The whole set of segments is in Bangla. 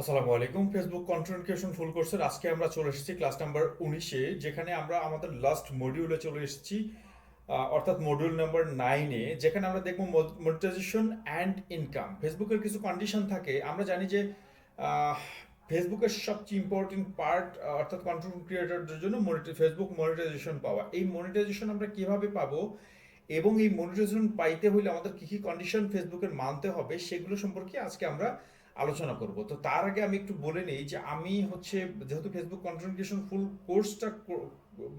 আসসালামু আলাইকুম। ফেসবুক কন্টেন্ট ক্রিয়েশন ফুল কোর্সের আজকে আমরা চলে এসেছি ক্লাস নাম্বার 19-এ, যেখানে আমরা আমাদের লাস্ট মডিউলে চলে এসেছি, অর্থাৎ মডিউল নাম্বার 9-এ, যেখানে আমরা দেখব মনিটাইজেশন অ্যান্ড ইনকাম। ফেসবুকের কিছু কন্ডিশন থাকে। আমরা জানি যে আহ, ফেসবুকের সবচেয়ে ইম্পর্টেন্ট পার্ট, অর্থাৎ কন্টেন্ট ক্রিয়েটরদের জন্য ফেসবুক মনিটাইজেশন পাওয়া। এই মনিটাইজেশন আমরা কিভাবে পাবো এবং এই মনিটাইজেশন পাইতে হলে আমাদের কি কি কন্ডিশন ফেসবুকের মানতে হবে সেগুলো সম্পর্কে আজকে আমরা আলোচনা করব। তো তার আগে আমি একটু বলে নিই যে আমি হচ্ছে, যেহেতু ফেসবুক কন্টেন্ট ক্রিয়েশন ফুল কোর্সটা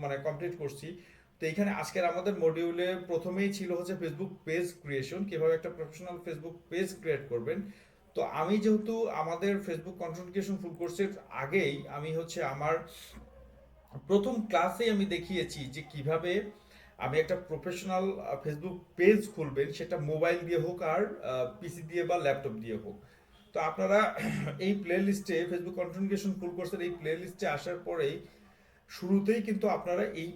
মানে কমপ্লিট করছি, তো এখানে আজকের আমাদের মডিউলে প্রথমেই ছিল হচ্ছে ফেসবুক পেজ ক্রিয়েশন, কিভাবে একটা প্রফেশনাল ফেসবুক পেজ ক্রিয়েট করবেন। তো আমি যেহেতু আমাদের ফেসবুক কন্টেন্ট ক্রিয়েশন ফুল কোর্সের আগেই আমি হচ্ছে আমার প্রথম ক্লাসেই আমি দেখিয়েছি যে কিভাবে আমি একটা প্রফেশনাল ফেসবুক পেজ খুলবেন, সেটা মোবাইল দিয়ে হোক আর পিসি দিয়ে বা ল্যাপটপ দিয়ে হোক। তো আপনারা এই প্লে লিস্টে, ফেসবুক কন্টেন্ট ক্রিয়েশন ফুল কোর্সের এই প্লে লিস্টে আসার পরেই শুরুতেই কিন্তু আপনারা এই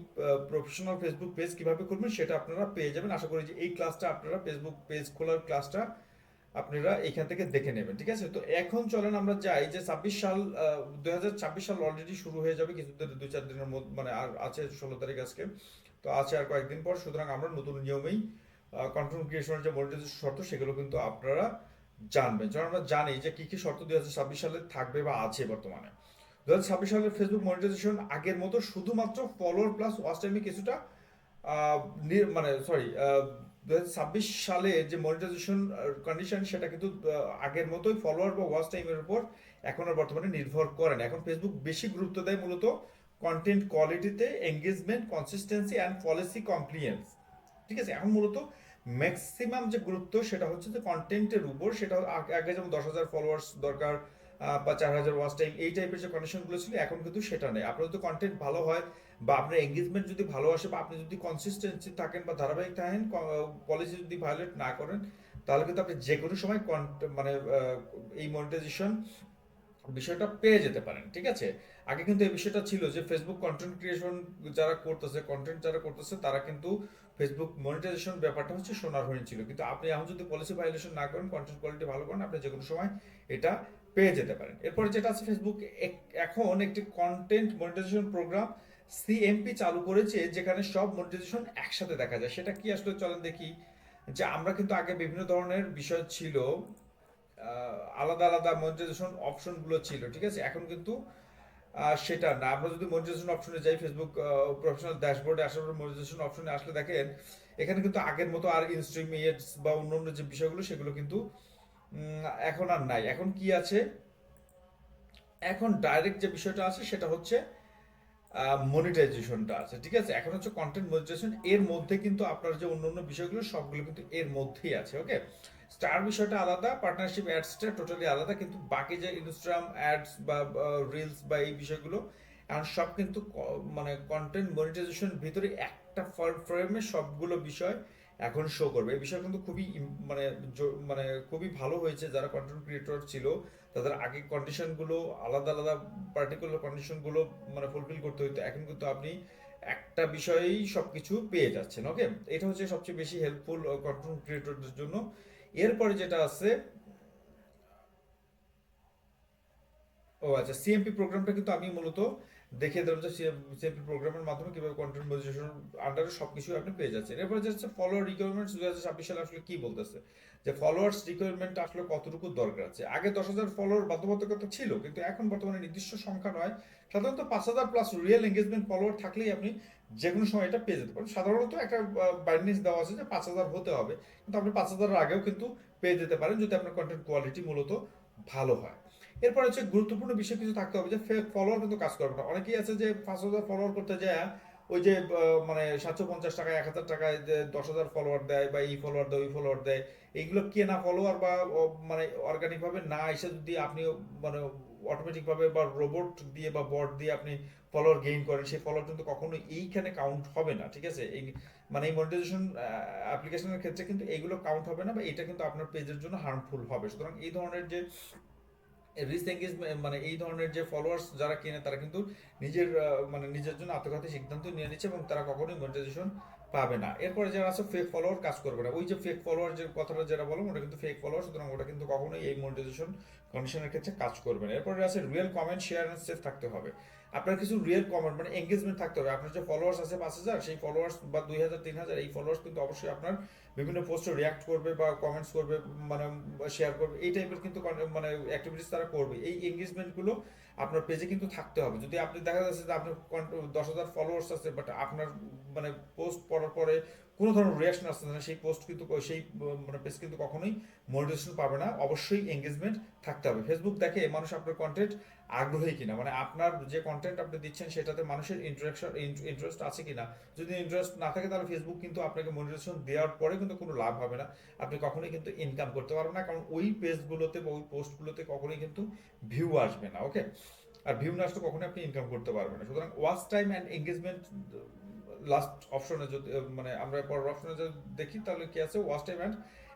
প্রফেশনাল ফেসবুক পেজ কিভাবে খুলবেন সেটা আপনারা পেয়ে যাবেন। আশা করি যে এই ক্লাসটা আপনারা ফেসবুক পেজ খোলার ক্লাসটা আপনারা এখান থেকে দেখে নেবেন, ঠিক আছে? তো এখন চলেন আমরা যাই যে 26 সাল, 2026 সাল অলরেডি শুরু হয়ে যাবে কিছুদিন, 2-4 দিনের মধ্যে, মানে আর আছে 16 তারিখ আজকে, তো আছে আর কয়েকদিন পর। সুতরাং আমরা নতুন নিয়মেই কন্টেন্ট ক্রিয়েশনের যে মনিটাইজেশন শর্ত সেগুলো কিন্তু আপনারা জানবেন, কারণ আমরা জানি যে কি কি শর্ত 2026 সালে থাকবে বা আছে বর্তমানে। 2026 সালের ফেসবুক মনিটাইজেশন আগের মতো শুধুমাত্র ফলোয়ার প্লাস ওয়াচ টাইমে কিছুটা মানে সরি, 2026 সালে যে মনিটাইজেশন কন্ডিশন সেটা কিন্তু আগের মতোই ফলোয়ার বা ওয়াচ টাইমের উপর এখন আর বর্তমানে নির্ভর করে না। এখন ফেসবুক বেশি গুরুত্ব দেয় মূলত কন্টেন্ট কোয়ালিটিতে, engagement, consistency and policy compliance, ঠিক আছে? এখন মূলত ম্যাক্সিমাম যে গুরুত্ব সেটা হচ্ছে যে কন্টেন্টের উপর। সেটা আগে যেমন 10,000 ফলোয়ার্স দরকার বা 4,000 ওয়াচ টাইম, এই টাইপের যে কন্ডিশনগুলো ছিল, এখন কিন্তু সেটা নেই। আপনার যদি কন্টেন্ট ভালো হয় বা আপনার এঙ্গেজমেন্ট যদি ভালো আসে বা আপনি যদি কনসিস্টেন্সি থাকেন বা ধারাবাহিক থাকেন, পলিসি যদি ভায়োলেট না করেন, তাহলে কিন্তু আপনি যে কোনো সময় মানে এই মনিটাইজেশন বিষয়টা পেয়ে যেতে পারেন, ঠিক আছে? আগে কিন্তু এই বিষয়টা ছিল যে ফেসবুক কন্টেন্ট ক্রিয়েশন যারা করতেছে, কন্টেন্ট যারা করতেছে, তারা কিন্তু ফেসবুক মনিটাইজেশন ব্যাপারটা হচ্ছে সোনার হরিণ ছিল। কিন্তু আপনি এখন যদি পলিসি ভায়োলেশন না করেন, কন্টেন্ট কোয়ালিটি ভালো করেন, আপনি যে কোনো সময় এটা পেয়ে যেতে পারেন। এরপরে যেটা আছে, ফেসবুক এখন একটি কন্টেন্ট মনিটাইজেশন প্রোগ্রাম সিএমপি চালু করেছে, যেখানে সব মনিটাইজেশন একসাথে দেখা যায়। সেটা কি আসলে চলেন দেখি। যে আমরা কিন্তু আগে বিভিন্ন ধরনের বিষয় ছিল, আলাদা আলাদা মনিটাইজেশন অপশনগুলো ছিল, ঠিক আছে? এখন কিন্তু সেটা না। আমরা যদি মনিটাইজেশন অপশনে যাই, ফেসবুক প্রফেশনাল ড্যাশবোর্ডে আসার পর মনিটাইজেশন অপশনে আসলে দেখেন এখানে কিন্তু আগের মতো আর ইনস্ট্রিম এডস বা অন্যান্য যে বিষয়গুলো সেগুলো কিন্তু এখন আর নাই। এখন কি আছে, এখন ডাইরেক্ট যে বিষয়টা আছে সেটা হচ্ছে মনিটাইজেশনটা আছে, ঠিক আছে? এখন হচ্ছে কন্টেন্ট মনিটাইজেশন, এর মধ্যে কিন্তু আপনার যে অন্যান্য বিষয়গুলো সবগুলো কিন্তু এর মধ্যেই আছে, ওকে? স্টার বিষয়টা আলাদা, পার্টনারশিপ অ্যাডসটা টোটালি আলাদা, কিন্তু বাকি যে ইনস্টাগ্রাম অ্যাডস বা রিলস বা এই বিষয়গুলো এখন সব কিন্তু মানে কন্টেন্ট মনিটাইজেশন ভিতরে একটা ফ্রেমে সবগুলো বিষয় এখন শো করবে। এই বিষয় কিন্তু খুবই মানে মানে খুবই ভালো হয়েছে। যারা কন্টেন্ট ক্রিয়েটর ছিল তাদের আগে কন্ডিশনগুলো আলাদা আলাদা, পার্টিকুলার কন্ডিশনগুলো মানে ফুলফিল করতে হইতো, এখন কিন্তু আপনি একটা বিষয়েই সবকিছু পেয়ে যাচ্ছেন, ওকে? এটা হচ্ছে সবচেয়ে বেশি হেল্পফুল কন্টেন্ট ক্রিয়েটরদের জন্য। এরপরে যেটা আছে, ও আচ্ছা, সিএমপি প্রোগ্রামটা কিন্তু আমি মূলত দেখিয়ে দিলাম যে সিএমপি প্রোগ্রামের মাধ্যমে কিভাবে কন্টেন্ট মনিটাইজেশন আন্ডারে সবকিছু আপনি পেয়ে যাচ্ছেন। এরপরে যাচ্ছে ফলোয়ার রিকোয়ারমেন্টস। 2026 সালে আসলে কি বলতেছে, যে ফলোয়ার্স রিকোয়ারমেন্ট আসলে কতটুকু দরকার আছে। আগে 10,000 ফলোয়ার বাধ্যবাধকতা ছিল, কিন্তু এখন বর্তমানে নির্দিষ্ট সংখ্যা নয়, সাধারণত 5,000 প্লাস রিয়েল এঙ্গেজমেন্ট ফলোয়ার থাকলেই আপনি যে কোনো সময় এটা পেয়ে যেতে পারেন। সাধারণত একটা বাইন্ডিংস দেওয়া আছে যে 5,000 হতে হবে, কিন্তু আপনি 5,000-এর আগেও কিন্তু পেয়ে যেতে পারেন যদি আপনার কন্টেন্ট কোয়ালিটি মূলত ভালো হয়। এরপর হচ্ছে গুরুত্বপূর্ণ বিষয় কিছু থাকতে হবে, যে ফেক ফলোয়ার কিন্তু কাজ করবে না। অনেকেই আছে যে 5,000 ফলোয়ার করতে যায় ওই যে মানে 750 টাকায়, 1,000 টাকায় যে 10,000 ফলোয়ার দেয় বা এই ফলোয়ার দেয় ওই ফলোয়ার দেয়। এইগুলো কেনা ফলোয়ার বা মানে অর্গানিক ভাবে না এসে যদি আপনি মানে অটোমেটিক ভাবে বা রোবট দিয়ে বা বট দিয়ে আপনি ফলোয়ার গেইন করেন, সেই ফলোয়ার কিন্তু কখনো এইখানে কাউন্ট হবে না, ঠিক আছে? এই মানে এই মনিটাইজেশন অ্যাপ্লিকেশনের ক্ষেত্রে কিন্তু এগুলো কাউন্ট হবে না, বা এটা কিন্তু আপনার পেজের জন্য হার্মফুল হবে। সুতরাং এই ধরনের যে রিচ এঙ্গেজমেন্ট, মানে এই ধরনের যে ফলোয়ার্স যারা কেনে, তারা কিন্তু নিজের মানে নিজের জন্য আত্মঘাতী সিদ্ধান্ত নিয়ে নিচ্ছে এবং তারা কখনোই মনিটাইজেশন পাবে না। এরপরে যারা আছে ফেক ফলোয়ার কাজ করবে না। ওই যে ফেক ফলোয়ার যে কথাটা যেটা বললাম ওটা কিন্তু ফেক ফলোয়ার, সুতরাং ওটা কিন্তু কখনোই এই মনিটাইজেশন কন্ডিশনের ক্ষেত্রে কাজ করবে না। এরপরে আছে real comment, share and save থাকতে হবে। আপনার কিছু রিয়েল কমেন্ট মানে এঙ্গেজমেন্ট থাকতে হবে। আপনার যে ফলোয়ার্স আছে 5,000, সেই ফলোয়ার্স বা 2,000 3,000 এই ফলোয়ার্স কিন্তু অবশ্যই আপনার বিভিন্ন পোস্টে রিয়াক্ট করবে বা কমেন্টস করবে, মানে শেয়ার করবে, এই টাইপের কিন্তু মানে অ্যাক্টিভিটিস তারা করবে। এই এঙ্গেজমেন্টগুলো আপনার পেজে কিন্তু থাকতে হবে। যদি আপনি দেখা যাচ্ছে যে আপনার 10,000 ফলোয়ার্স আছে বাট আপনার মানে পোস্ট পড়ার পরে কোনো ধরনের রিয়াকশন আসছে না, সেই পোস্ট কিন্তু সেই মানে পেজ কিন্তু কখনোই মনিটাইজেশন পাবে না। অবশ্যই এঙ্গেজমেন্ট থাকতে হবে। ফেসবুক দেখে মানুষ আপনার কন্টেন্ট আগ্রহী কিনা, মানে আপনার যে কন্টেন্ট আপনি দিচ্ছেন সেটাতে মানুষের ইন্টারেস্ট আছে কিনা। যদি ইন্টারেস্ট না থাকে তাহলে ফেসবুক কিন্তু আপনাকে মনিটাইজেশন দেওয়ার পরে কিন্তু কোনো লাভ হবে না, আপনি কখনোই কিন্তু ইনকাম করতে পারবেন না, কারণ ওই পেজগুলোতে বা ওই পোস্টগুলোতে কখনোই কিন্তু ভিউ আসবে না। ওকে, আর ভিউ না আসলে কখনোই আপনি ইনকাম করতে পারবেন না। সুতরাং watch time and engagement last অপশনে যদি মানে আমরা পরের অপশনে যদি দেখি তাহলে কি আছে, ওয়াচ টাইম অ্যান্ড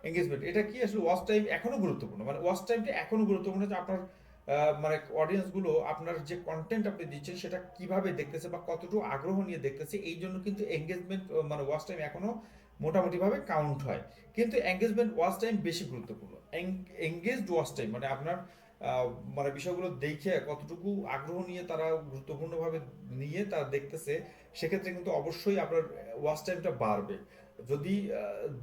এঙ্গেজমেন্ট। এটা কি আসলে ওয়াচ টাইম এখনো গুরুত্বপূর্ণ, মানে ওয়াচ টাইমটা এখনো গুরুত্বপূর্ণ যে আপনার মানে অডিয়েন্স গুলো আপনার যে কন্টেন্ট আপনি দিচ্ছেন সেটা কিভাবে দেখতেছে বা কতটুকু আগ্রহ নিয়ে দেখতেছে, এই জন্য কিন্তু এঙ্গেজমেন্ট মানে ওয়াচ টাইম এখনো মোটামুটি ভাবে কাউন্ট হয়। কিন্তু এঙ্গেজমেন্ট ওয়াচ টাইম বেশি গুরুত্বপূর্ণ। এঙ্গেজড ওয়াচ টাইম মানে আপনার মানে বিষয়গুলো দেখে কতটুকু আগ্রহ নিয়ে তারা গুরুত্বপূর্ণভাবে নিয়ে তারা দেখতেছে, সেক্ষেত্রে কিন্তু অবশ্যই আপনার ওয়াচ টাইমটা বাড়বে। যদি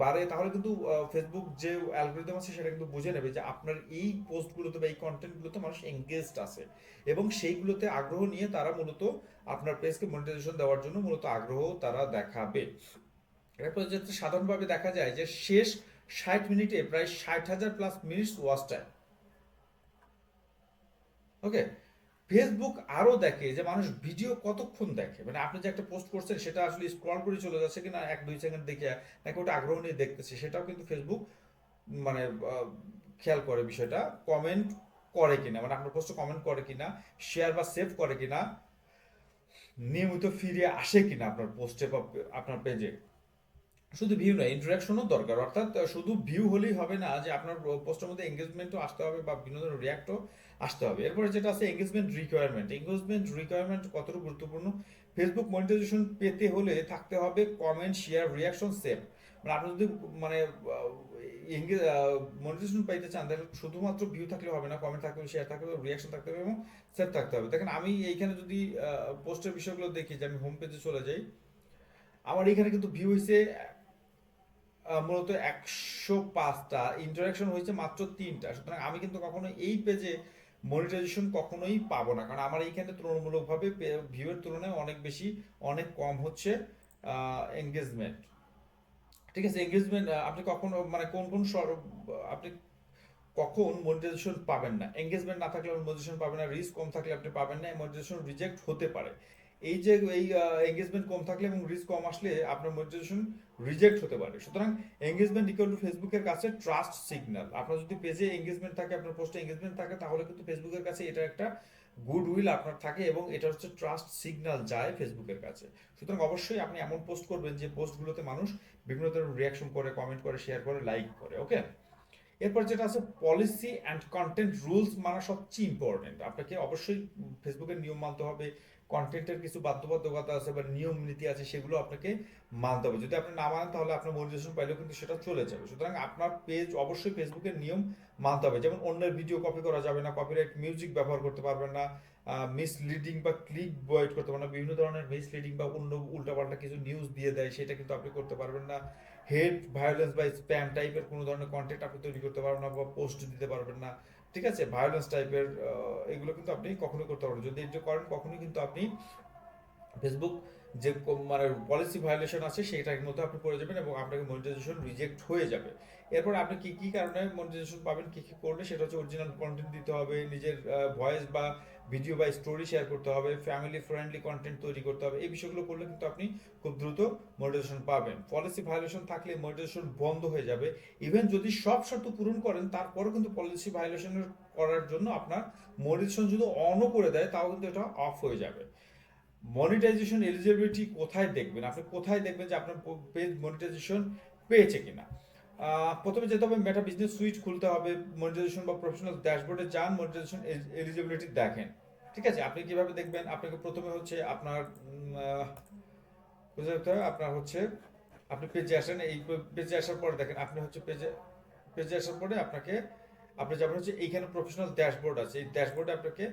বাড়ে তাহলে কিন্তু ফেসবুক যে অ্যালগোরিদম আছে সেটা কিন্তু বুঝে নেবে যে আপনার এই পোস্টগুলোতে বা এই কন্টেন্টগুলোতে মানুষ এঙ্গেজড আছে, এবং সেইগুলোতে আগ্রহ নিয়ে তারা মূলত আপনার পেজকে মনিটাইজেশন দেওয়ার জন্য মূলত আগ্রহ তারা দেখাবে। এরপর যেটা সাধারণভাবে দেখা যায় যে শেষ 60 মিনিটে প্রায় 60,000 প্লাস মিনিটস ওয়াচ টাইম। ওকে, ফেসবুক আরো দেখে যে মানুষ ভিডিও কতক্ষণ দেখে, মানে আপনি যে একটা পোস্ট করছেন সেটা আসলে স্ক্রল করে চলে যাচ্ছে কিনা 1-2 সেকেন্ড দেখে, নাকি ওটা আগ্রহ নিয়ে দেখতেছে, সেটাও কিন্তু ফেসবুক মানে খেয়াল করে বিষয়টা। কমেন্ট করে কিনা, মানে আপনার পোস্টে কমেন্ট করে কিনা, শেয়ার বা সেভ করে কিনা, নিয়মিত ফিরে আসে কিনা আপনার পোস্টে বা আপনার পেজে। শুধু ভিউ নয়, ইন্টারাকশনও দরকার। অর্থাৎ শুধু ভিউ হলেই হবে না, যে আপনার পোস্টের মধ্যে এঙ্গেজমেন্টও আসতে হবে বা বিভিন্ন ধরনের রিয়াক্টও আসতে হবে। এরপরে যেটা আছে এঙ্গেজমেন্ট রিকোয়ারমেন্ট। এঙ্গেজমেন্ট রিকোয়ারমেন্ট কতটুকু গুরুত্বপূর্ণ, ফেসবুক মনিটাইজেশন পেতে হলে থাকতে হবে কমেন্ট, শেয়ার, রিয়াকশন, সেভ। মানে আপনি যদি মানে মনিটাইজেশন পাইতে চান তাহলে শুধুমাত্র ভিউ থাকলে হবে না, কমেন্ট থাকতে হবে, শেয়ার থাকতে হবে, রিয়াকশন থাকতে হবে এবং সেভ থাকতে হবে। দেখেন আমি এইখানে যদি পোস্টের বিষয়গুলো দেখি, যে আমি হোম পেজে চলে যাই, আমার এখানে কিন্তু ভিউ হয়েছে মূলত 105টা, ইন্টারাকশন হয়েছে মাত্র 3টা। সুতরাং আমি কিন্তু কখনো এই পেজে মনিটাইজেশন কখনোই পাবো না, কারণ আমার এইখানে তুলনামূলকভাবে ভিউয়ের তুলনায় অনেক বেশি, অনেক কম হচ্ছে এঙ্গেজমেন্ট। ঠিক আছে, এঙ্গেজমেন্ট আপনি কখনো মানে কোন কোন আপনি কখন মনিটাইজেশন পাবেন না, এঙ্গেজমেন্ট না থাকলে মনিটাইজেশন পাবেন না, রিস্ক কম থাকলে আপনি পাবেন না, মনিটাইজেশন রিজেক্ট হতে পারে। এই যে এই এঙ্গেজমেন্ট কম থাকলে এবং রিস্ক কম আসলে আপনার মনিটাইজেশন রিজেক্ট হতে পারে। সুতরাং এঙ্গেজমেন্ট ইকুয়াল টু ফেসবুকের কাছে ট্রাস্ট সিগন্যাল। আপনার যদি পেজে এঙ্গেজমেন্ট থাকে, আপনার পোস্টে এঙ্গেজমেন্ট থাকে, তাহলে কিন্তু ফেসবুকের কাছে এটা একটা গুড উইল আপনার থাকে এবং এটা হচ্ছে ট্রাস্ট সিগন্যাল যায় ফেসবুকের কাছে। সুতরাং অবশ্যই আপনি এমন পোস্ট করবেন যে পোস্টগুলোতে মানুষ বিভিন্ন ধরনের রিয়াকশন করে, কমেন্ট করে, শেয়ার করে, লাইক করে। ওকে, এরপর যেটা আছে পলিসি অ্যান্ড কন্টেন্ট রুলস মানা সবচেয়ে ইম্পর্টেন্ট। আপনাকে অবশ্যই ফেসবুকের নিয়ম মানতে হবে, কন্টেন্টের কিছু বাধ্যবাধকতা আছে বা নিয়ম নীতি আছে, সেগুলো আপনাকে মানতে হবে। যদি আপনি না মানেন তাহলে আপনার মনিটাইজেশন পাইলেও কিন্তু সেটা চলে যাবে। সুতরাং আপনার পেজ অবশ্যই ফেসবুকের নিয়ম মানতে হবে। যেমন অন্যের ভিডিও কপি করা যাবে না, কপিরাইট মিউজিক ব্যবহার করতে পারবেন না, মিসলিডিং বা ক্লিক বয়েড করতে পারবেন না, বিভিন্ন ধরনের মিসলিডিং বা অন্য উল্টাপাল্টা কিছু নিউজ দিয়ে দেয় সেটা কিন্তু আপনি করতে পারবেন না, হেট, ভায়োলেন্স বা স্প্যাম টাইপের কোনো ধরনের কন্টেন্ট আপনি তৈরি করতে পারবেন না বা পোস্ট দিতে পারবেন না। ঠিক আছে, ভায়োলেন্স টাইপের এগুলো কিন্তু আপনি কখনোই করতে পারবেন। যদি এটা করেন কখনোই কিন্তু আপনি ফেসবুক যে মানে পলিসি ভায়োলেশন আছে সেটার মধ্যে আপনি পড়ে যাবেন এবং আপনাকে মনিটাইজেশন রিজেক্ট হয়ে যাবে। এরপর আপনি কি কি কারণে মনিটাইজেশন পাবেন, কি কি করলে, সেটা হচ্ছে অরিজিনাল কন্টেন্ট দিতে হবে, নিজের ভয়েস বা ভিডিও বা স্টোরি শেয়ার করতে হবে, ফ্যামিলি ফ্রেন্ডলি কন্টেন্ট তৈরি করতে হবে। এই বিষয়গুলো করলে কিন্তু আপনি খুব দ্রুত মনিটাইজেশন পাবেন। পলিসি ভায়োলেশন থাকলে মনিটাইজেশন বন্ধ হয়ে যাবে। ইভেন যদি সব শর্ত পূরণ করেন তারপরেও কিন্তু পলিসি ভায়োলেশনের করার জন্য আপনার মনিটাইজেশন যদি অনও করে দেয় তাও কিন্তু এটা অফ হয়ে যাবে। মনিটাইজেশন এলিজিবিলিটি কোথায় দেখবেন, আপনি কোথায় দেখবেন যে আপনার পেজ মনিটাইজেশন পেয়েছে কিনা। প্রথমে যেতে হবে মেটা বিজনেস সুইচ খুলতে হবে, মনিটাইজেশন বা প্রফেশনাল ড্যাশবোর্ডে যান, মনিটাইজেশন এলিজিবিলিটি দেখেন। ঠিক আছে, আপনি কিভাবে দেখবেন, আপনাকে প্রথমে হচ্ছে আপনার বুঝতে হবে আপনার হচ্ছে আপনি পেজে আসেন, এই পেজে আসার পরে দেখেন আপনি হচ্ছে পেজে আসার পরে আপনি যাবেন হচ্ছে এইখানে প্রফেশনাল ড্যাশবোর্ড আছে, এই ড্যাশবোর্ডে আপনাকে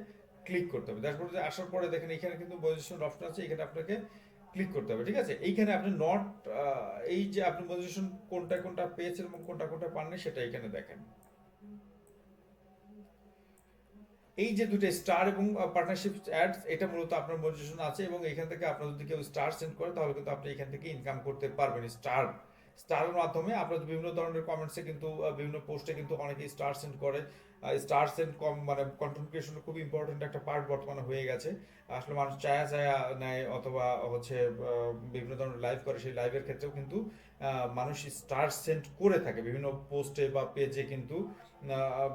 ক্লিক করতে হবে। ড্যাশবোর্ডে আসার পরে দেখেন এখানে কিন্তু পজিশন অপশন আছে, এখানে আপনাকে ক্লিক করতে হবে, ঠিক আছে। এইখানে আপনি নট এই যে আপনি পজিশন কোনটা কোনটা পেয়েছেন এবং কোনটা কোনটা পাননি সেটা এখানে দেখেন। এই যে দুটো স্টার এবং পার্টনারশিপ অ্যাডস, এটা মূলত আপনার মনিটাইজেশন আছে এবং এখান থেকে আপনার যদি কেউ স্টার সেন্ড করে তাহলে কিন্তু আপনি এখান থেকে ইনকাম করতে পারবেন। স্টারের মাধ্যমে আপনার বিভিন্ন ধরনের কমেন্টসে কিন্তু বিভিন্ন পোস্টে কিন্তু অনেকে স্টার সেন্ড করে। স্টার সেন্ড কম মানে কন্টেন্ট ক্রিয়েশনের খুব ইম্পর্টেন্ট একটা পার্ট বর্তমানে হয়ে গেছে। আসলে মানুষ চায়া চায়া নেয় অথবা হচ্ছে বিভিন্ন ধরনের লাইভ করে, সেই লাইভের ক্ষেত্রেও কিন্তু মানুষ স্টার সেন্ড করে থাকে বিভিন্ন পোস্টে বা পেজে, কিন্তু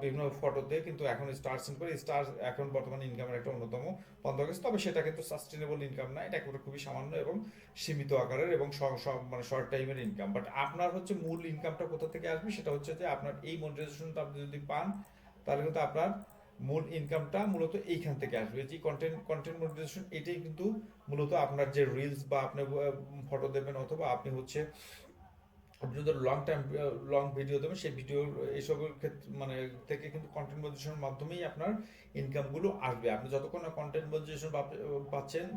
বিভিন্ন ফটোতে কিন্তু এখন স্টার সেন্ড করে। স্টার এখন বর্তমানে ইনকামের একটা অন্যতম পন্থা হয়ে গেছে, তবে সেটা কিন্তু সাস্টেনেবল ইনকাম না, এটা একটা খুবই সামান্য এবং সীমিত আকারের এবং মানে শর্ট টাইমের ইনকাম। বাট আপনার হচ্ছে মূল ইনকামটা কোথা থেকে আসবে সেটা হচ্ছে যে আপনার এই মনিটাইজেশনটা আপনি যদি পান তাহলে কিন্তু আপনার মূল ইনকামটা মূলত এইখান থেকে আসবে। যে কন্টেন্ট মনিটাইজেশন এটাই কিন্তু মূলত আপনার যে রিলস বা আপনি ফটো দেবেন অথবা আপনি হচ্ছে আপনি যদি লং ভিডিও দেবেন সেই ভিডিও এইসবের ক্ষেত্রে মানে থেকে কিন্তু কন্টেন্ট মনিটাইজেশনের মাধ্যমেই আপনার ইনকামগুলো আসবে। আপনি যতক্ষণ না কন্টেন্ট মনিটাইজেশন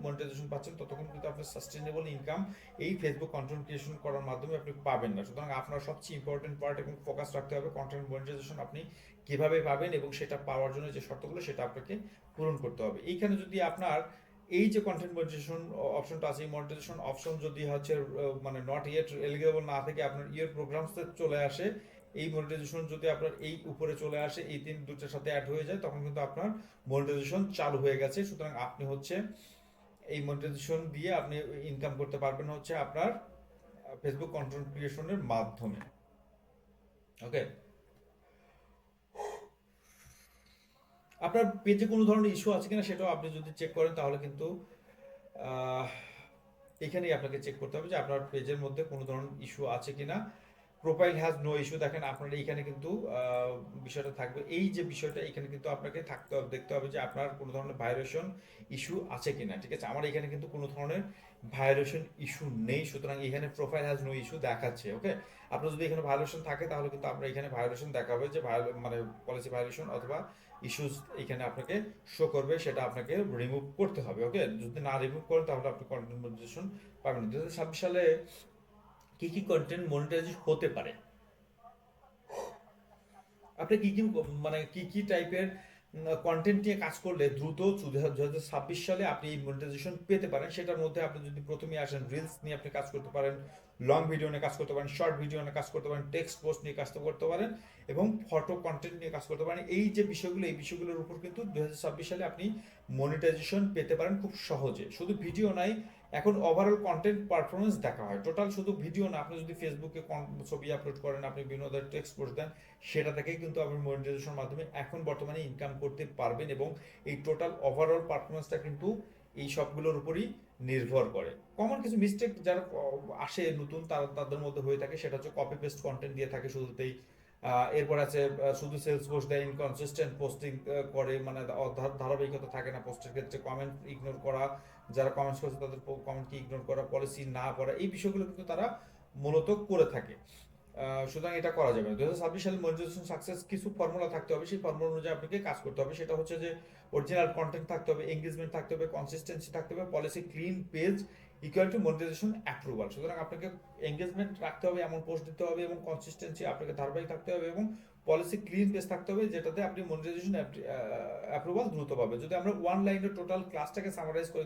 মনিটাইজেশন পাচ্ছেন ততক্ষণ কিন্তু আপনার সাস্টেনেবল ইনকাম এই ফেসবুক কন্টেন্ট ক্রিয়েশন করার মাধ্যমে আপনি পাবেন না। সুতরাং আপনার সবচেয়ে ইম্পর্টেন্ট পার্ট এবং ফোকাস রাখতে হবে কন্টেন্ট মনিটাইজেশন আপনি কিভাবে পাবেন এবং সেটা পাওয়ার জন্য যে শর্তগুলো সেটা আপনাকে পূরণ করতে হবে। এইখানে যদি আপনার এই যে কন্টেন্ট মনিটাইজেশন অপশনটা আছে, এই মনিটাইজেশন অপশন যদি হচ্ছে মানে নট ইয়েট এলিগেবল না থেকে আপনার ইয়ার প্রোগ্রামসে চলে আসে, এই মনিটাইজেশন যদি আপনার এই উপরে চলে আসে, এই দুটোর সাথে অ্যাড হয়ে যায়, তখন কিন্তু আপনার মনিটাইজেশন চালু হয়ে গেছে। সুতরাং আপনি হচ্ছে এই মনিটাইজেশন দিয়ে আপনি ইনকাম করতে পারবেন হচ্ছে আপনার ফেসবুক কন্টেন্ট ক্রিয়েশনের মাধ্যমে। ওকে, আপনার পেজে কোনো ধরনের ইস্যু আছে কিনা সেটাও আপনি যদি চেক করেন তাহলে কিন্তু আহ, এখানেই আপনাকে চেক করতে হবে যে আপনার পেজের মধ্যে কোনো ধরনের ইস্যু আছে কিনা। প্রোফাইল হ্যাজ নো ইস্যু, দেখেন আপনার এইখানে কিন্তু বিষয়টা থাকবে, এই যে বিষয়টা এখানে কিন্তু আপনাকে থাকতে হবে, দেখতে হবে যে আপনার কোনো ধরনের ভাইরেশন ইস্যু আছে কিনা, ঠিক আছে। আমার এখানে কিন্তু কোনো ধরনের ভাইরেশন ইস্যু নেই, সুতরাং এখানে প্রোফাইল হ্যাজ নো ইস্যু দেখাচ্ছে। ওকে, আপনার যদি এখানে ভায়োলেশন থাকে তাহলে কিন্তু আপনার এখানে ভায়োলেশন দেখাবে যে মানে পলিসি ভায়োলেশন অথবা ইস্যুস এখানে আপনাকে শো করবে, সেটা আপনাকে রিমুভ করতে হবে। ওকে, যদি না রিমুভ করেন তাহলে আপনি কন্টেন্ট মনিটাইজেশন পাবেন না। 2026 সালে কি কি কন্টেন্ট মনিটাইজেশন হতে পারে, আপনি কি কি মানে কি কি টাইপের কন্টেন্ট নিয়ে কাজ করলে দ্রুত 2026 সালে আপনি এই মনিটাইজেশন পেতে পারেন, সেটার মধ্যে আপনি যদি প্রথমে আসেন রিলস নিয়ে আপনি কাজ করতে পারেন, লং ভিডিও নিয়ে কাজ করতে পারেন, শর্ট ভিডিও নিয়ে কাজ করতে পারেন, টেক্সট পোস্ট নিয়ে কাজ করতে পারেন এবং ফটো কন্টেন্ট নিয়ে কাজ করতে পারেন। এই যে বিষয়গুলো, এই বিষয়গুলোর উপর কিন্তু 2026 সালে আপনি মনিটাইজেশন পেতে পারেন খুব সহজে। শুধু ভিডিও নাই, এখন ওভারঅল কন্টেন্ট পারফরমেন্স দেখা হয়, টোটাল শুধু ভিডিও না, আপনি যদি ফেসবুকে ছবি আপলোড করেন, আপনি বিভিন্ন ধরনের টেক্সট পোস্ট দেন, সেটা থেকে কিন্তু আপনি মনিটাইজেশনের মাধ্যমে এখন বর্তমানে ইনকাম করতে পারবেন এবং এই টোটাল ওভারঅল পারফরমেন্সটা কিন্তু এই সবগুলোর উপরই নির্ভর করে। কমন কিছু মিস্টেক যারা আসে নতুন তাদের মধ্যে হয়ে থাকে, সেটা হচ্ছে কপি পেস্ট কন্টেন্ট দিয়ে থাকে শুরুতেই। এরপর আছে শুধু সেলস পোস্ট দেয়, ইনকনসিস্টেন্ট পোস্টিং করে, মানে ধারাবাহিকতা থাকে না পোস্টের ক্ষেত্রে, কমেন্ট ইগনোর করা, যারা কমেন্টস করছে তাদের কমেন্টকে ইগনোর করা, পলিসি না করা, এই বিষয়গুলো কিন্তু তারা মূলত করে থাকে। সুতরাং এটা করা যাবে না। 2026 সালে মনিটাইজেশন সাকসেস কিছু ফর্মুলা থাকতে হবে, সেই ফর্মুলা অনুযায়ী আপনাকে কাজ করতে হবে। সেটা হচ্ছে যে অরিজিনাল কন্টেন্ট থাকতে হবে, এঙ্গেজমেন্ট থাকতে হবে, কনসিস্টেন্সি থাকতে হবে, policy clean page equal to monetization approval. সুতরাং আপনাকে এঙ্গেজমেন্ট রাখতে হবে, এমন পোস্ট দিতে হবে এবং কনসিস্টেন্সি আপনাকে ধারাবাহিক থাকতে হবে এবং পলিসি ক্লিন পেজ থাকতে হবে, যেটাতে আপনি মনিটাইজেশন অ্যাপ্রুভাল দ্রুত পাবে। যদি আমরা ওয়ান লাইনে টোটাল ক্লাসটাকে সামারাইজ করে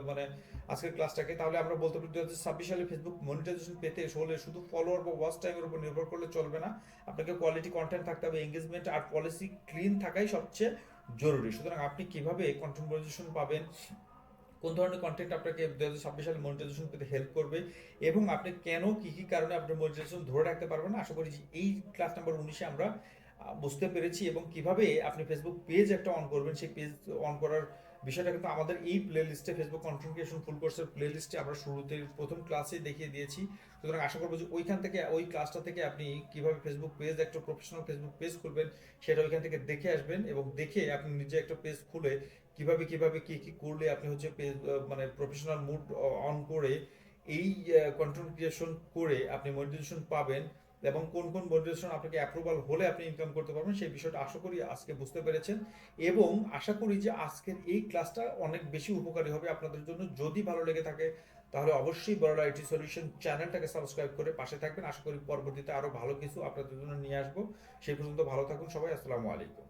মানে আজকের ক্লাসটাকে, তাহলে আমরা বলতে পারি 2026 সালে ফেসবুক মনিটাইজেশন পেতে হলে শুধু ফলোয়ার বা ওয়াচ টাইমের উপর নির্ভর করলে চলবে না, আপনাকে কোয়ালিটি কন্টেন্ট থাকতে হবে, এঙ্গেজমেন্ট আর পলিসি ক্লিন থাকাই সবচেয়ে জরুরি। সুতরাং আপনি কিভাবে কন্টেন্ট মনিটাইজেশন পাবেন, কোন ধরনের কন্টেন্ট আপনাকে 2026 সালে মনিটাইজেশন পেতে হেল্প করবে এবং আপনি কেন কি কি কারণে আপনার মনিটাইজেশন ধরে রাখতে পারবেন না, আশা করি যে এই ক্লাস নাম্বার 19-এ আমরা বুঝতে পেরেছি। এবং কিভাবে আপনি ফেসবুক পেজ একটা অন করবেন, সেই পেজ অন করার বিষয়টা কিন্তু আমাদের এই প্লে লিস্টে, ফেসবুক কন্টেন্ট ক্রিয়েশন ফুল কোর্সের প্লে লিস্টে আমরা শুরুতে প্রথম ক্লাসে দেখিয়ে দিয়েছি। সুতরাং আশা করবো যে ওইখান থেকে, ওই ক্লাসটা থেকে আপনি কিভাবে ফেসবুক পেজ, একটা প্রফেশনাল ফেসবুক পেজ খুলবেন সেটা ওইখান থেকে দেখে আসবেন এবং দেখে আপনি নিজে একটা পেজ খুলে কিভাবে কিভাবে কি কি করলে আপনি হচ্ছে পেজ মানে প্রফেশনাল মুড অন করে এই কন্টেন্ট ক্রিয়েশন করে আপনি মনিটাইজেশন পাবেন এবং কোন কোন মনিটাইজেশন আপনাকে অ্যাপ্রুভাল হলে আপনি ইনকাম করতে পারবেন সেই বিষয়টা আশা করি আজকে বুঝতে পেরেছেন এবং আশা করি যে আজকের এই ক্লাসটা অনেক বেশি উপকারী হবে আপনাদের জন্য। যদি ভালো লেগে থাকে তাহলে অবশ্যই বড় আইটি সলিউশন চ্যানেলটাকে সাবস্ক্রাইব করে পাশে থাকবেন। আশা করি পরবর্তীতে আরো ভালো কিছু আপনাদের জন্য নিয়ে আসবো। সেই পর্যন্ত ভালো থাকুন সবাই। আসসালামু আলাইকুম।